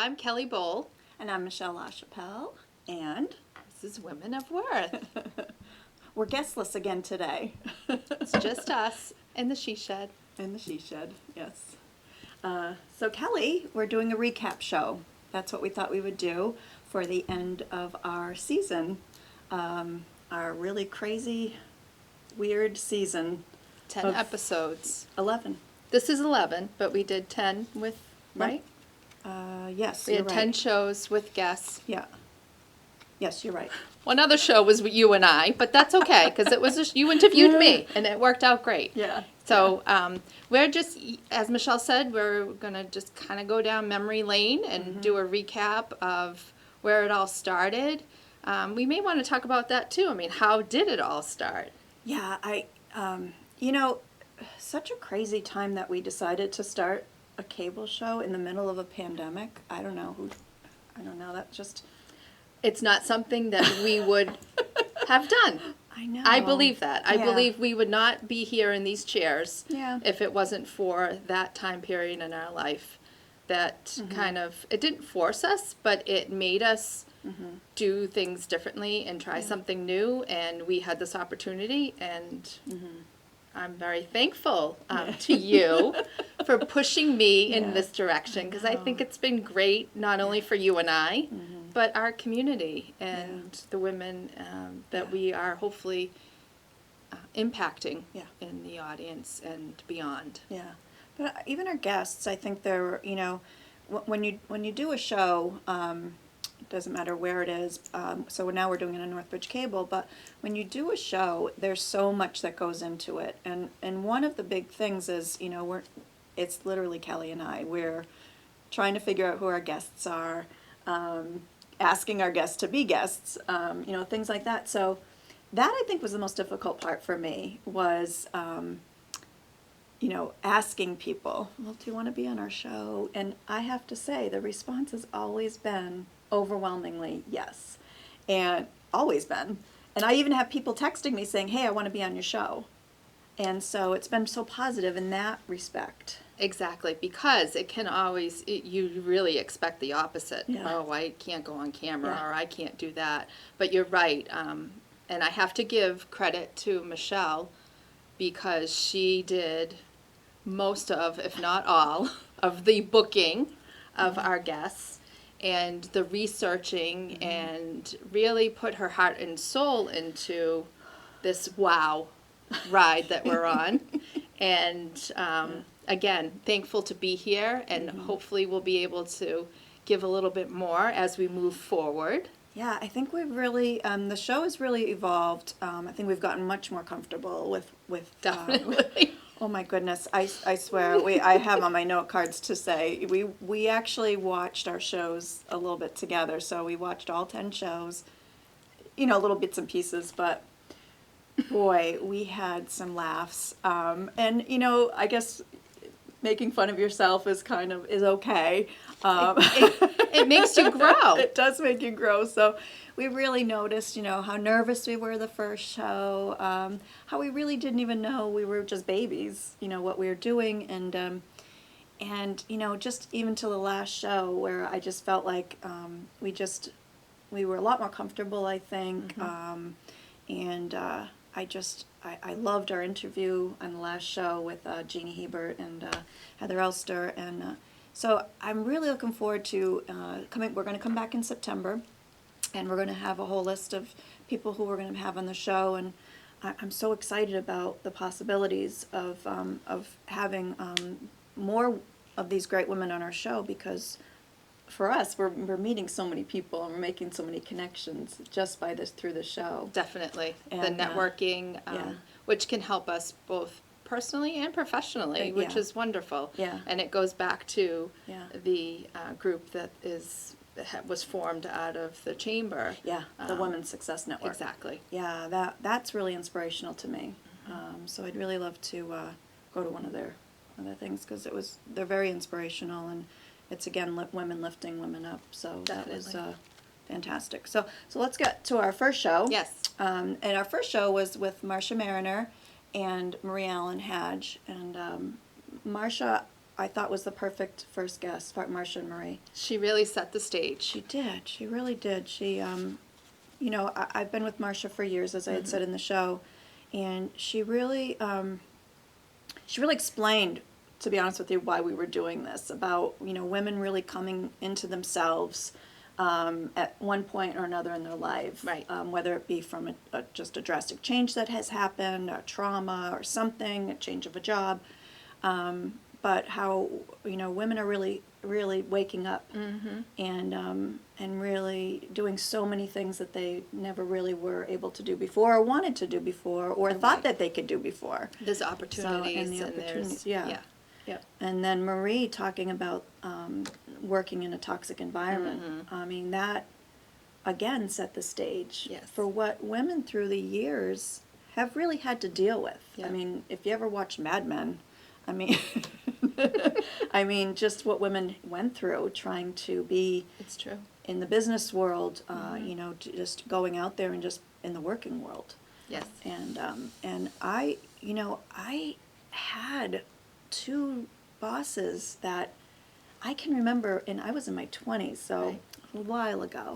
I'm Kelly Bowl. And I'm Michelle LaChapelle. And This is Women of Worth. we're guestless again today. It's just us in the she shed. In the she shed, yes. So Kelly, we're doing a recap show. That's what we thought we would do for the end of our season. Our really crazy, weird season. 10 episodes. 11. This is 11, but we did 10 with, right? Yes, We you're had right. 10 shows with guests. Yeah. Yes, you're right. One other show was you and I, but that's okay because it was just, you interviewed me and it worked out great. Yeah. So we're just, as Michelle said, we're going to just kind of go down memory lane and do a recap of where it all started. We may want to talk about that too. I mean, how did it all start? Yeah, such a crazy time that we decided to start a cable show in the middle of a pandemic. I don't know, that just... It's not something that we would have done. I know. I believe that. I Yeah. believe we would not be here in these chairs Yeah. if it wasn't for that time period in our life that kind of, it didn't force us, but it made us do things differently and try something new, and we had this opportunity, and I'm very thankful to you for pushing me in this direction, because I think it's been great, not only for you and I, but our community and the women that we are hopefully impacting in the audience and beyond. Yeah. But even our guests, I think they're, when you do a show, it doesn't matter where it is, so now we're doing it on Northbridge Cable, but when you do a show, there's so much that goes into it. And one of the big things is, it's literally Kelly and I. We're trying to figure out who our guests are, asking our guests to be guests, things like that. So that, I think, was the most difficult part for me, was, asking people, well, do you want to be on our show? And I have to say, the response has always been overwhelmingly yes. And always been. And I even have people texting me saying, hey, I want to be on your show. And so it's been so positive in that respect. Exactly, because it can always, you really expect the opposite. Yeah. Oh, I can't go on camera, Yeah. or I can't do that. But you're right, and I have to give credit to Michelle, because she did most of, if not all, of the booking of our guests and the researching, and really put her heart and soul into this ride that we're on. And again, thankful to be here, and hopefully we'll be able to give a little bit more as we move forward. Yeah, I think we've really, the show has really evolved. I think we've gotten much more comfortable with Definitely. Oh my goodness, I swear, I have on my note cards to say, we actually watched our shows a little bit together, so we watched all 10 shows, little bits and pieces, but boy, we had some laughs, and I guess making fun of yourself is okay. It makes you grow. It does make you grow. So we really noticed, how nervous we were the first show, how we really didn't even know we were just babies, what we were doing, and just even to the last show where I just felt like we were a lot more comfortable, I think, and I loved our interview on the last show with Jeannie Hebert and Heather Elster, and so I'm really looking forward to coming. We're going to come back in September, and we're going to have a whole list of people who we're going to have on the show, and I'm so excited about the possibilities of having more of these great women on our show, because for us, we're meeting so many people and we're making so many connections just through the show. Definitely. And, the networking, which can help us both personally and professionally, which is wonderful. Yeah. And it goes back to the group that was formed out of the chamber. Yeah, the Women's Success Network. Exactly. Yeah, that's really inspirational to me. So I'd really love to go to one of their things, because they're very inspirational, and it's again women lifting women up. So Definitely. That was fantastic. So let's get to our first show. Yes. And our first show was with Marcia Mariner and Marie Ellen Hadge, and Marcia I thought was the perfect first guest, Marcia and Marie. She really set the stage. She did. She really did. She, you know, I've been with Marcia for years, as I had said in the show, and she really explained, to be honest with you, why we were doing this, about, you know, women really coming into themselves at one point or another in their life, Right. Whether it be from just a drastic change that has happened, a trauma or something, a change of a job, but how, you know, women are really waking up and really doing so many things that they never really were able to do before, or wanted to do before, or thought that they could do before. There's opportunities, and the and opportunities, there's, yeah. yeah. And then Marie talking about working in a toxic environment. I mean, that, again, set the stage Yes. for what women through the years have really had to deal with. Yeah. I mean, if you ever watch Mad Men, I mean, I mean, just what women went through trying to be It's true. in the business world, you know, just going out there and just in the working world. Yes. And I, you know, I had 2 bosses that I can remember, and I was in my 20s, so Right. a while ago.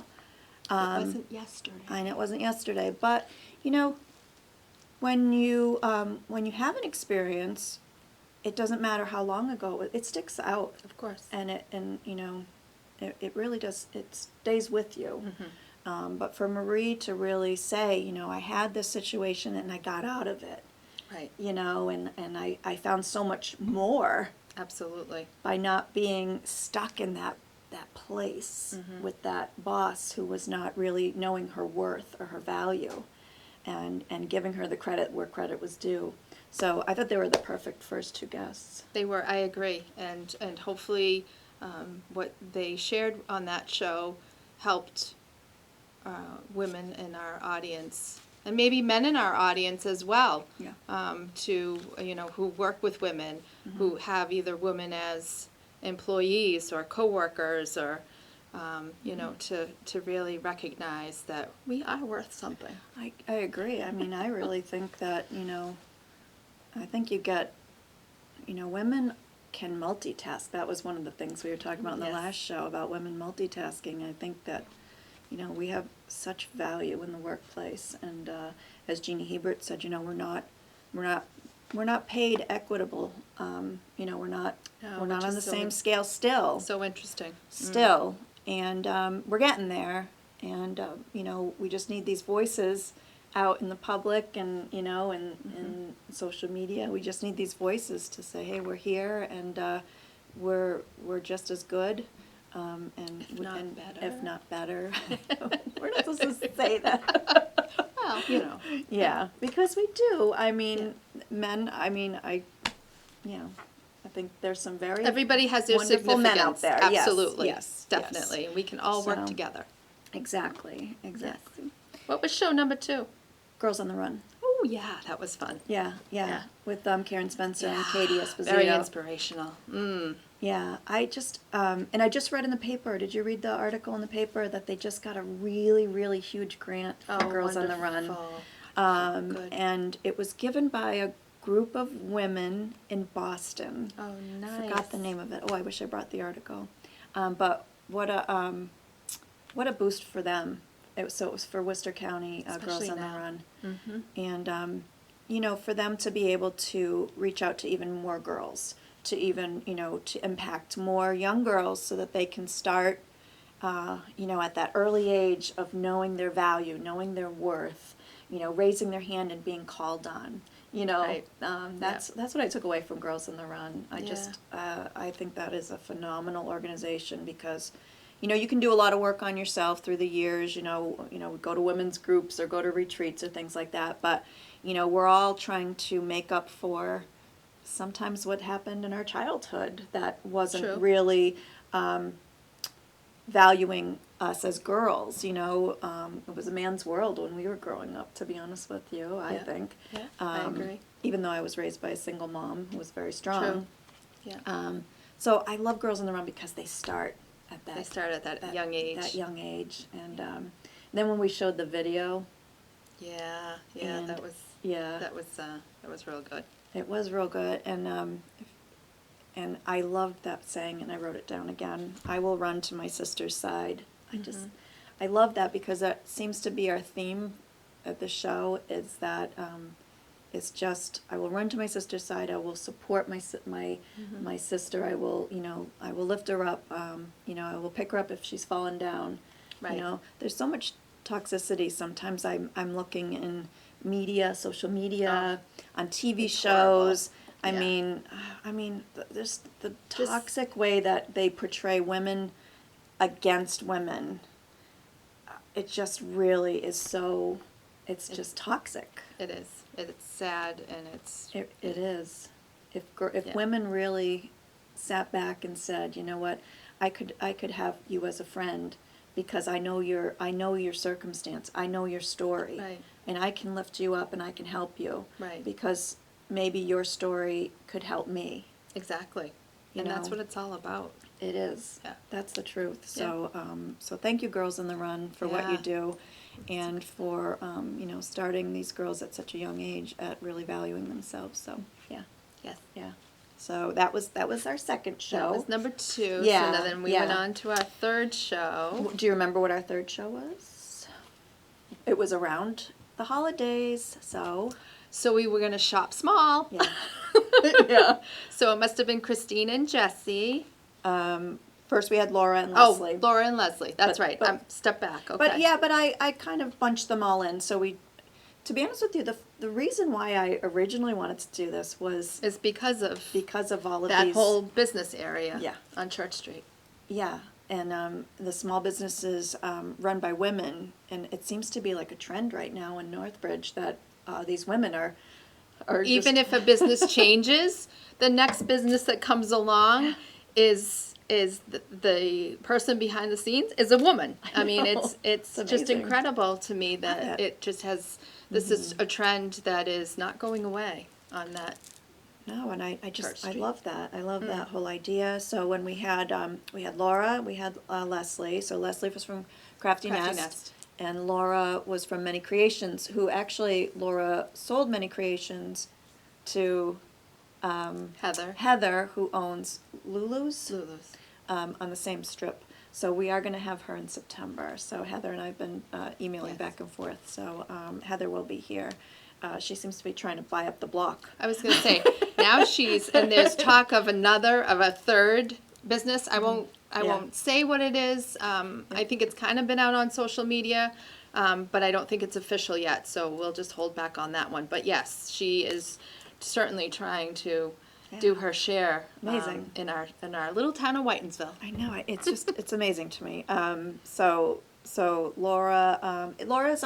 It wasn't yesterday. I know it wasn't yesterday, but, you know, when you have an experience, it doesn't matter how long ago, it sticks out. Of course. And you know, it really does, it stays with you. But for Marie to really say, you know, I had this situation and I got out of it, Right. you know, and I found so much more Absolutely. by not being stuck in that place with that boss who was not really knowing her worth or her value, and giving her the credit where credit was due. So I thought they were the perfect first 2 guests. They were, I agree, and hopefully what they shared on that show helped women in our audience, and maybe men in our audience as well, Yeah. to, you know, who work with women, who have either women as employees or coworkers, or you know, to really recognize that we are worth something. I agree. I mean, I really think that, you know, I think you get, you know, women can multitask. That was one of the things we were talking about in the Yes. last show, about women multitasking. I think that, you know, we have such value in the workplace, and as Jeannie Hebert said, you know, we're not paid equitable. You know, we're not No, on which is the so same scale still. So interesting. Still, and we're getting there, and you know, we just need these voices out in the public, and you know, in social media. We just need these voices to say, hey, we're here, and we're just as good, and If not and better. if not better. We're not supposed to say that. Well, you know. Yeah, because we do. I mean, men. I mean, you know, I think there's some very Everybody has their wonderful men out significance. there. Yes, Absolutely. yes, Definitely. yes. We can all work So- together. Exactly. What was show number 2? Girls on the Run. Oh, yeah, that was fun. Yeah. Yeah. With Karen Spencer and Katie Esposito. Very inspirational. Yeah, I just and I just read in the paper. Did you read the article in the paper that they just got a really huge grant for Girls on the Run? Wonderful. Good. And it was given by a group of women in Boston. Oh, nice. Forgot the name of it. Oh, I wish I brought the article. But what a boost for them. So it was for Worcester County Girls Especially on now. the Run. Mm-hmm. And you know, for them to be able to reach out to even more girls, to even, you know, to impact more young girls, so that they can start, you know, at that early age of knowing their value, knowing their worth, you know, raising their hand and being called on. You know, Right. that's what I took away from Girls on the Run. I Yeah. just I think that is a phenomenal organization, because, you know, you can do a lot of work on yourself through the years. You know, go to women's groups or go to retreats or things like that. But, you know, we're all trying to make up for sometimes what happened in our childhood that wasn't True. really valuing us as girls. You know, it was a man's world when we were growing up, to be honest with you, I Yeah. think. Yeah, I agree. Even though I was raised by a single mom who was very strong. True. Yeah. So I love Girls on the Run because they start at that. They start at that young age. That young age, and then when we showed the video, Yeah, And- that was yeah, that was real good. it was real good, I loved that saying, and I wrote it down again. I will run to my sister's side. I love that because that seems to be our theme at the show. Is that it's just I will run to my sister's side. I will support my sister. I will I will lift her up. I will pick her up if she's fallen down. Right. There's so much toxicity. Sometimes I'm looking in media, social media, on TV It's shows. horrible. There's the toxic way that they portray women against women. It just really is so. It's just toxic. It is. It's sad, and it's. It is. If Yeah. women really sat back and said, you know what, I could have you as a friend because I know your circumstance, I know your story, Right. and I can lift you up and I can help you, Right. because maybe your story could help me. Exactly. You And that's know. what it's all about. It is. Yeah. That's the truth. So, so thank you, Girls in the Run, for what you Yeah. do, and for starting these girls at such a young age at really valuing themselves. So, yeah, Yes. yeah. So that was our second show. That was number 2. Yeah, So then we yeah. went on to our third show. Do you remember what our third show was? It was around the holidays. So we were going to shop small. Yeah. Yeah. So it must have been Christine and Jessie. First we had Laura and Leslie. Oh, Laura and Leslie. That's But- right. but- Step back. Okay. But I kind of bunched them all in. So to be honest with you, the reason why I originally wanted to do this was It's because of all of that these. whole business area Yeah. on Church Street. Yeah, and the small businesses run by women, and it seems to be like a trend right now in Northbridge that these women are Even just, if a business changes, the next business that comes along is the person behind the scenes is a woman. I mean, know. it's just amazing. incredible to me that bet. it just has. This is a trend that is not going away on that. No, and I Church I Street. love that. I love that whole idea. So when we had Laura, we had Leslie. So Leslie was from Crafty Crafty Nest, Nest. and Laura was from Many Creations. Who actually Laura sold Many Creations to Heather, who owns Lulu's. On the same strip. So we are going to have her in September. So Heather and I have been emailing Yes. back and forth. So Heather will be here. She seems to be trying to buy up the block. I was going to say now and there's talk of a third business. I won't say what it is. I think it's kind of been out on social media, but I don't think it's official yet. So we'll just hold back on that one. But yes, she is certainly trying to do her share. Amazing. In our little town of Whitensville. I know, it's just it's amazing to me. So Laura's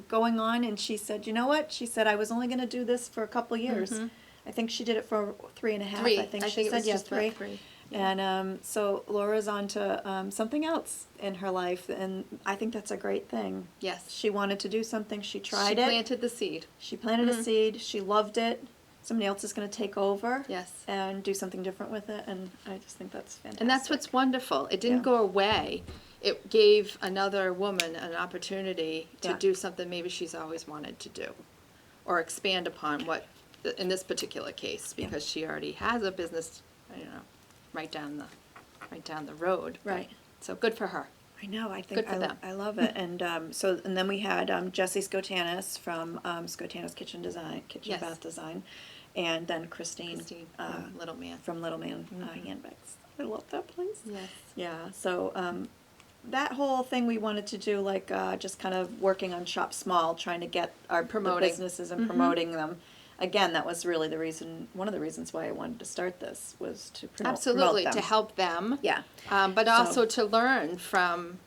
going on, and she said, you know what? She said I was only going to do this for a couple years. I think she did it for 3.5. 3. I think I she think it said was yeah, just 3. about 3. And so Laura's on to something else in her life, and I think that's a great thing. Yes. She wanted to do something. She tried She it. planted the seed. She planted a seed. She loved it. Somebody else is going to take over. Yes. And do something different with it, and I just think that's fantastic. And that's what's wonderful. It didn't Yeah. go away. It gave another woman an opportunity to Yeah. do something maybe she's always wanted to do, or expand upon what, in this particular case, Yeah. because she already has a business, right down the road. But- Right. So good for her. I know. I think Good for them. I love it. And and then we had Jessie Skotanis from Skotanis Kitchen Yes. Bath Design, and then Christine, From Little Man. from Little Man Handbags. I love that place. Yes. Yeah. So that whole thing we wanted to do, like just kind of working on Shop Small, trying to get our the Promoting. businesses and promoting them. Again, that was really one of the reasons why I wanted to start this was to promote Absolutely, them. to help them. Yeah. But So- also to learn from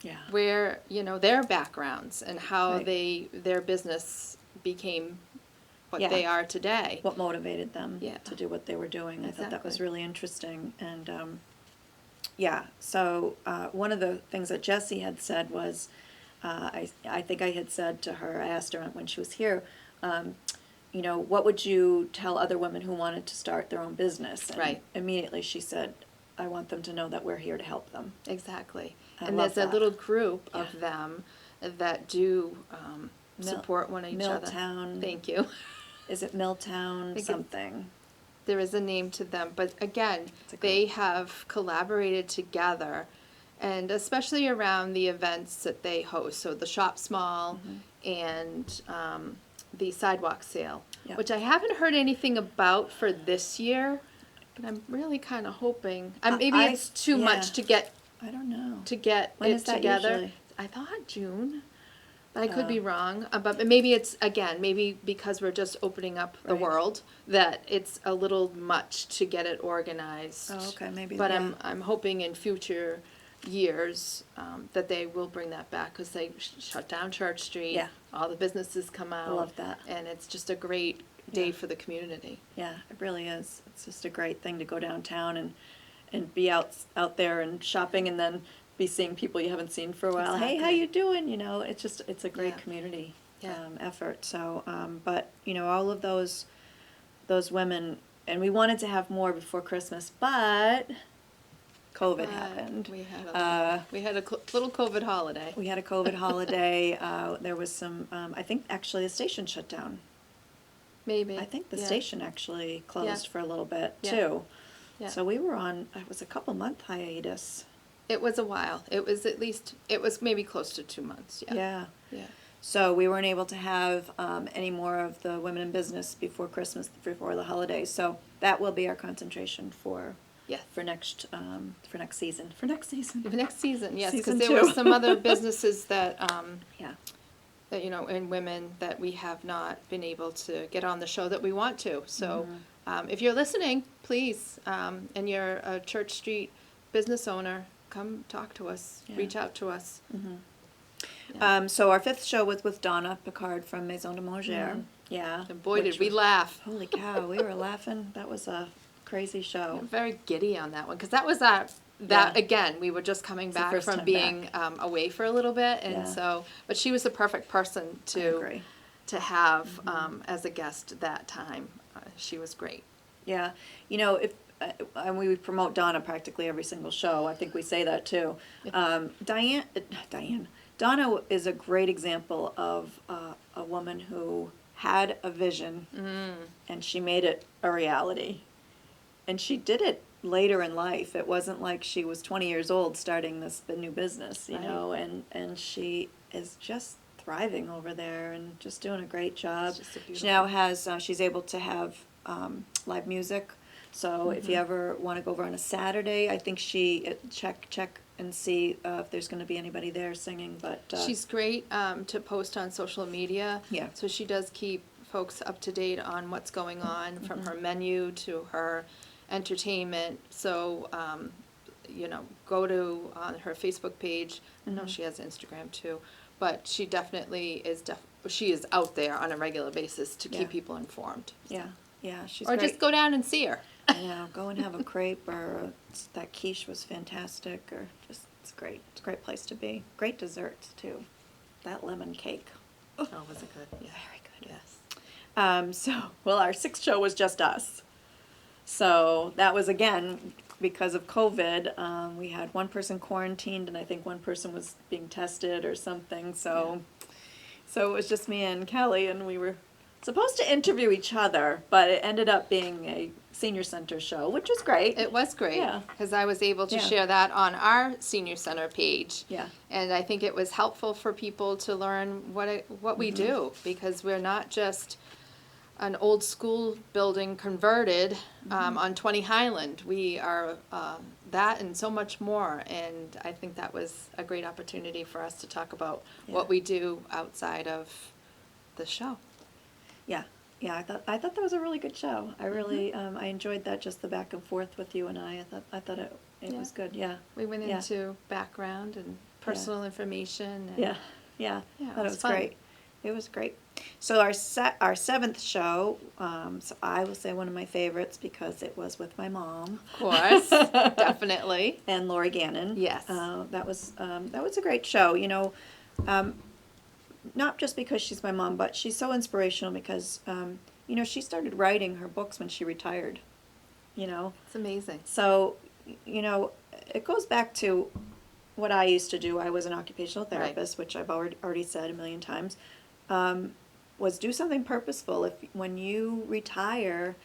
Yeah. where their backgrounds and how Right. their business became what Yeah. they are today. What motivated them Yeah. to do what they were doing. I thought that was Exactly. really interesting. And so one of the things that Jessie had said was, I think I had said to her, I asked her when she was here, what would you tell other women who wanted to start their own business? And Right. immediately she said, I want them to know that we're here to help them. Exactly. I And love there's that. a little group Yeah. of them that do support one each other. Milltown. Thank you. Is it Milltown think it's- something? there is a name to them, but again, It's a group. they have collaborated together, and especially around the events that they host. So the Shop Small and the sidewalk sale, Yep. which I haven't heard anything about for this year, but I'm really kind of hoping. Maybe it's too much to get I don't know. When it is that together. usually? I thought June. I could be wrong, but maybe it's, again, maybe because we're just opening up the Right. world, that it's a little much to get it organized. Oh, okay, maybe, But yeah. I'm hoping in future years that they will bring that back, because they shut down Church Street. Yeah. All the businesses come out. love that. And it's just a great day Yeah. for the community. Yeah, it really is. It's just a great thing to go downtown and be out there and shopping, and then be seeing people you haven't seen for a while. Hey, how Exactly. you doing? You know, it's a great Yeah. community Yeah. effort. So, but you know, all of those women, and we wanted to have more before Christmas, but COVID happened. We had a little COVID holiday. We had a COVID holiday. There was some. I think actually the station shut down. Maybe. I think the Yeah. station actually closed Yeah. for a little bit Yeah. too. Yeah. So we were on. It was a couple-month hiatus. It was a while. It was maybe close to 2 months. Yeah. Yeah. Yeah. So we weren't able to have any more of the women in business before Christmas, before the holidays. So that will be our concentration for Yes. next season. For next season. The next season, yes, because Season there were 2. some other businesses that, Yeah. that, and women that we have not been able to get on the show that we want to. So, if you're listening, please, and you're a Church Street business owner, come talk to us, Yeah. reach out to us. So our 5th show was with Donna Picard from Maison de Manger. Yeah. And boy, which did we was- laugh. Holy cow, we were laughing. That was a crazy show. I'm very giddy on that one, because that was again, we were just coming It's the back first from time being away for a little bit, and Yeah. so, but she was the perfect person I agree. to have as a guest that time. She was great. Yeah, you know, if and we promote Donna practically every single show. I think we say that too. Donna is a great example of a woman who had a vision, and she made it a reality. And she did it later in life. It wasn't like she was 20 years old starting the new business, you Right. know. And she is just thriving over there and just doing a great job. It's just a She beautiful- now has she's able to have live music. So if you ever want to go over on a Saturday, I think she check and see if there's going to be anybody there singing. But She's great to post on social media. Yeah. So she does keep folks up to date on what's going on, from her menu to her entertainment. So, go to on her Facebook page. I know she has Instagram too, but she definitely is. She is out there on a regular basis to Yeah. keep people informed. yeah, she's Or great. just go down and see her. You know, go and have a crepe, or that quiche was fantastic, or just it's great. It's a great place to be. Great desserts too. That lemon cake. Oh, was it good? Yeah. Very good. Yes. Well, our 6th show was just us. So that was, again, because of COVID, we had one person quarantined, and I think one person was being tested or something. So it was just me and Kelly, and we were supposed to interview each other, but it ended up being a senior center show, which was great. It was great, Yeah. because I was able to Yeah. share that on our senior center page. Yeah. And I think it was helpful for people to learn what we do, because we're not just an old school building converted on 20 Highland. We are that and so much more, and I think that was a great opportunity for us to talk about Yeah. what we do outside of the show. Yeah, I thought that was a really good show. I really I enjoyed that, just the back and forth with you and I. I thought it Yeah. was good. Yeah. We went Yeah. into background and personal information. And Yeah. Yeah, Thought it was fun. great. It was great. So our 7th show, so I will say one of my favorites because it was with my mom. Of course, definitely. And Lori Gannon. Yes. That was a great show. You know, not just because she's my mom, but she's so inspirational because she started writing her books when she retired. You know. It's amazing. So, it goes back to what I used to do. I was an occupational therapist, which I've already said a million times. Was do something purposeful. When you retire,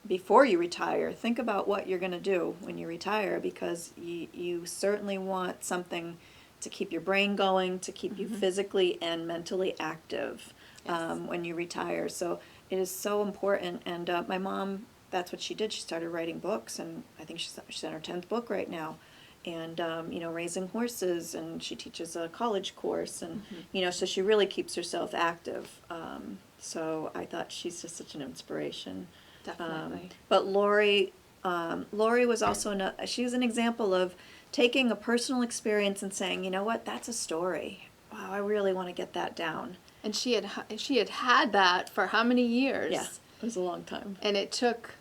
before you retire, think about what you're going to do when you retire, because you certainly want something to keep your brain going, to keep you physically and mentally active when you retire. So it is so important. And my mom, that's what she did. She started writing books, and I think she's on her 10th book right now. And, raising horses, and she teaches a college course, and, so she really keeps herself active. So I thought she's just such an inspiration. Definitely. But Lori was also she was an example of taking a personal experience and saying, you know what, that's a story. Wow, I really want to get that down. And she had that for how many years? Yeah, it was a long time. And it took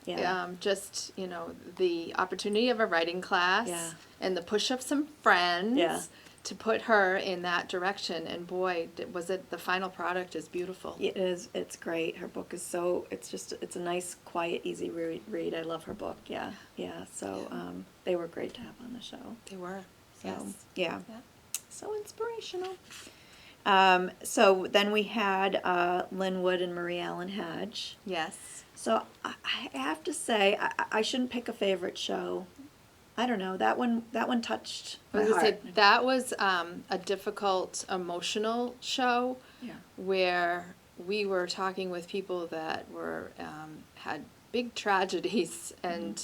just, the opportunity of a writing class and the push of some friends to put her in that direction. And boy, the final product is beautiful. It is. It's great. Her book is it's a nice, quiet, easy read. I love her book. Yeah. So they were great to have on the show. They were. So, Yes. yeah. Yeah. So inspirational. So then we had Lynn Wood and Marie Allen Hadge. Yes. So I have to say, I shouldn't pick a favorite show. I don't know, that one touched my heart. That was a difficult, emotional show where we were talking with people that had big tragedies and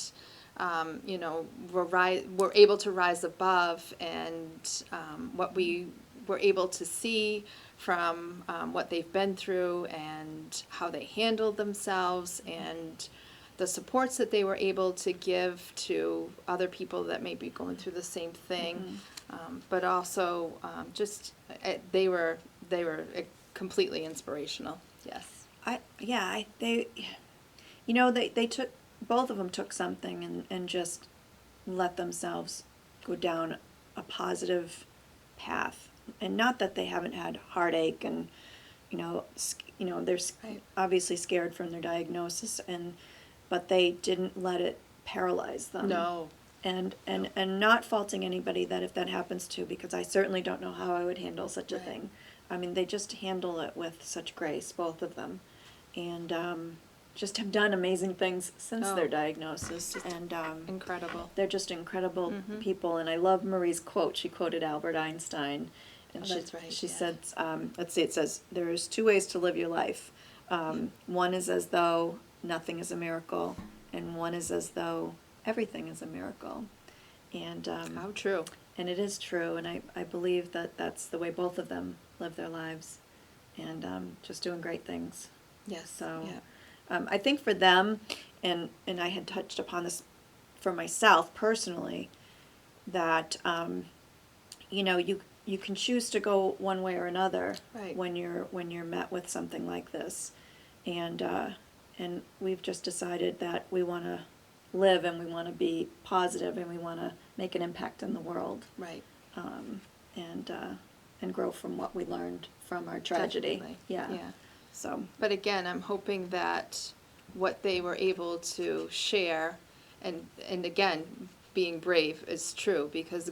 were able to rise above, and what we were able to see from what they've been through and how they handled themselves, and the supports that they were able to give to other people that may be going through the same thing, but also they were completely inspirational. Yes. They took, both of them took something and just let themselves go down a positive path, and not that they haven't had heartache and they're obviously scared from their diagnosis, but they didn't let it paralyze them. No. And not faulting anybody that if that happens to, because I certainly don't know how I would handle such a thing. I mean, they just handle it with such grace, both of them, and just have done amazing things since their diagnosis. And Incredible. they're just incredible people. And I love Marie's quote. She quoted Albert Einstein. And that's right. She said, let's see, it says, there's two ways to live your life. One is as though nothing is a miracle, and one is as though everything is a miracle. And how true. And it is true, and I believe that that's the way both of them live their lives, and just doing great things. Yes. So I think for them, and I had touched upon this for myself personally, that you can choose to go one way or another when you're met with something like this, and we've just decided that we want to live, and we want to be positive, and we want to make an impact in the world, and grow from what we learned from our tragedy. Definitely. Yeah. So. But again, I'm hoping that what they were able to share, and again, being brave is true, because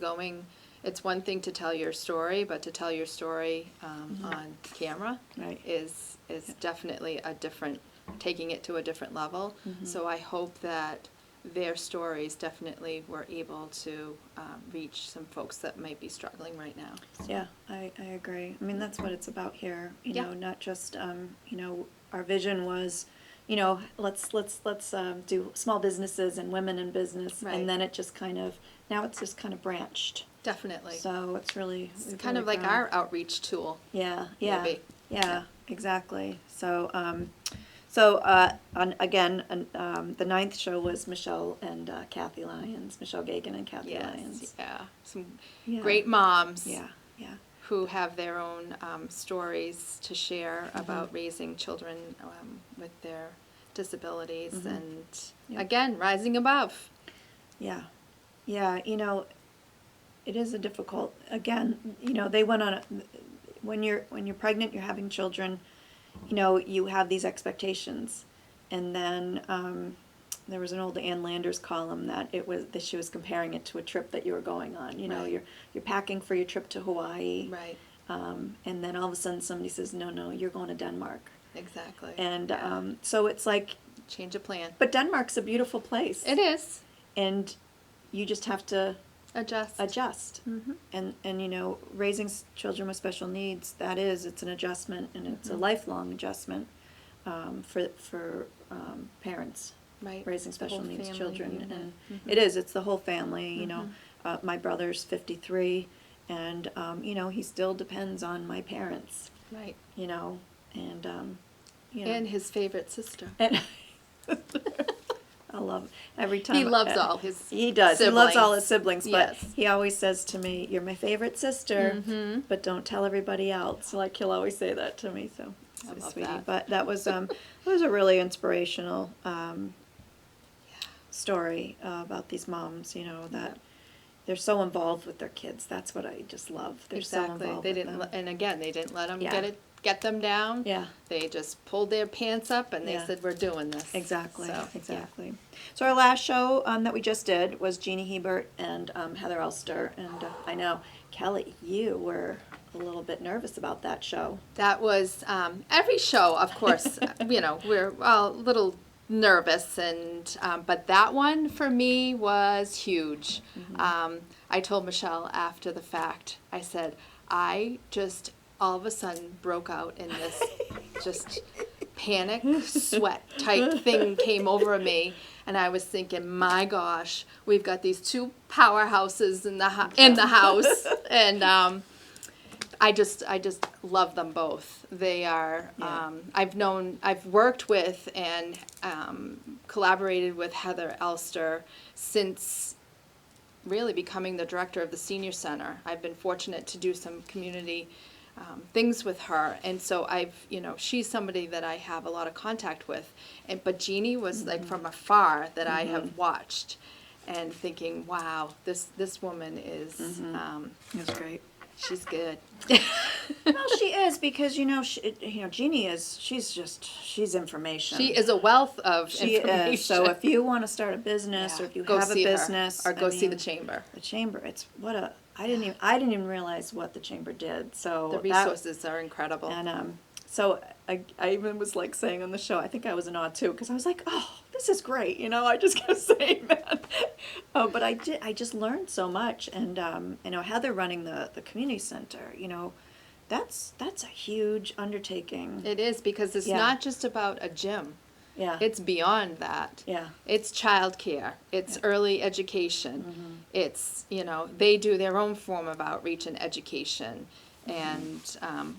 it's one thing to tell your story, but to tell your story on camera is definitely taking it to a different level. So I hope that their stories definitely were able to reach some folks that might be struggling right now. Yeah, I agree. I mean, that's what it's about here. Not just our vision was, let's do small businesses and women in business, and then it just now it's just kind of branched. Definitely. So it's really kind of like our outreach tool. Yeah, maybe. Exactly. So the 9th show was Michelle and Kathy Lyons, Michelle Gagan and Kathy Lyons. Yeah, some great moms. Yeah. Who have their own stories to share about raising children with their disabilities, and again, rising above. Yeah. It is a difficult. Again, they went on. When you're pregnant, you're having children. You have these expectations, and then there was an old Ann Landers column that she was comparing it to a trip that you were going on. You're packing for your trip to Hawaii, and then all of a sudden somebody says, no, you're going to Denmark. Exactly. And so it's like change of plan. But Denmark's a beautiful place. It is. And you just have to Adjust. And you know, raising children with special needs, it's an adjustment, and it's a lifelong adjustment for parents Right. raising special Whole needs family children. unit. And it's the whole family, you know. My brother's 53, and you know, he still depends on my parents, Right. you know, and you know. And his favorite sister. And I love every time. He loves all his He does. siblings. He loves all his siblings, but Yes. he always says to me, "You're my favorite sister, but don't tell everybody else." Like, he'll always say that to me. So, I love sweetie. that. But that was it was a really inspirational story about these moms. You know, that they're so involved with their kids. That's what I just love. They're so Exactly. involved They with didn't, them. and again, they didn't let them Yeah. get them down. Yeah. They just pulled their pants up and they Yeah. said, "We're doing this." Exactly, So, yeah. exactly. So our last show that we just did was Jeannie Hebert and Heather Elster, and I know, Kelly, you were a little bit nervous about that show. That was every show, of course. You know, we're a little nervous, and but that one for me was huge. I told Michelle after the fact. I said, I just all of a sudden broke out in this just panic sweat type thing came over me, and I was thinking, my gosh, we've got these two powerhouses in the house, and I just love them both. They are Yeah. I've worked with and collaborated with Heather Elster since really becoming the director of the senior center. I've been fortunate to do some community things with her, and so she's somebody that I have a lot of contact with, but Jeannie was like from afar that I have watched and thinking, wow, this woman is That's great. she's good. Well, she is, because Jeannie she's information. She is a wealth of She information. is. So if you want to start a business, or if you Go have a see her, business, or go I see the mean, chamber. The chamber. I didn't even realize what the chamber did. So The resources are incredible. And so I even was like saying on the show, I think I was in awe too, because I was like, oh, this is great. You know, I just kept saying that. But I just learned so much. And, Heather running the community center, that's a huge undertaking. It is, because it's Yeah. not just about a gym. Yeah. It's beyond that. Yeah. It's childcare. It's early education. It's, they do their own form of outreach and education. And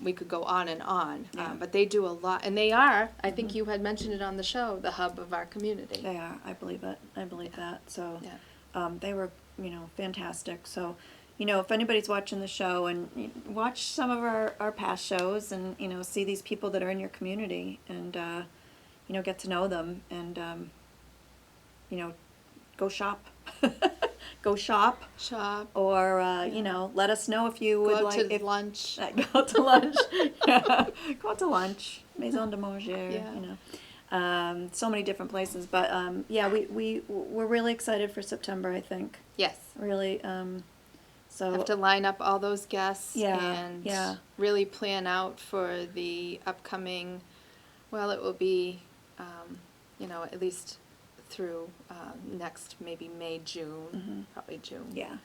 we could go on and on. Yeah. But they do a lot. And they are, I think you had mentioned it on the show, the hub of our community. They are. I believe it. I believe that. So Yeah. they were, fantastic. So, if anybody's watching the show, and watch some of our past shows, and, see these people that are in your community, and, get to know them, and, go shop. Go shop. Shop. Or, let us know if you would Go out like. to lunch. Go out to lunch. Yeah. Go out to lunch. Maison de Manger, Yeah. so many different places. But, we're really excited for September, I think. Yes. Really, so. Have to line up all those guests Yeah, and yeah. really plan out for the upcoming, well, it will be, at least through next maybe May, June, probably June. Yeah.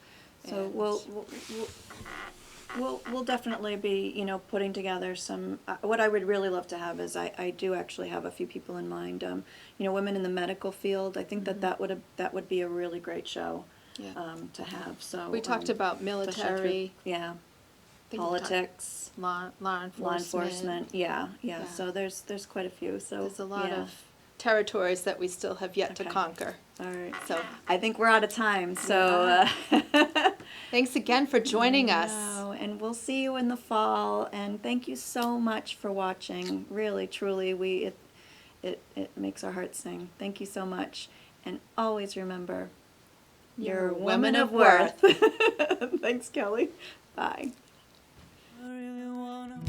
So And- we'll definitely be, putting together some, what I would really love to have is, I do actually have a few people in mind, women in the medical field. I think that would be a really great show. Yeah. To have. So We talked about especially through- military, yeah, I think we talked- politics, law enforcement. law enforcement. Yeah. Yeah. So there's quite a few. So There's a lot yeah. of territories that we still have yet to Okay. conquer. All right. So I think we're out of time. So. thanks again for joining us. No, and we'll see you in the fall. And thank you so much for watching. Really, truly, it makes our hearts sing. Thank you so much, and always remember, you're a woman of worth. Thanks, Kelly. Bye. I really wanna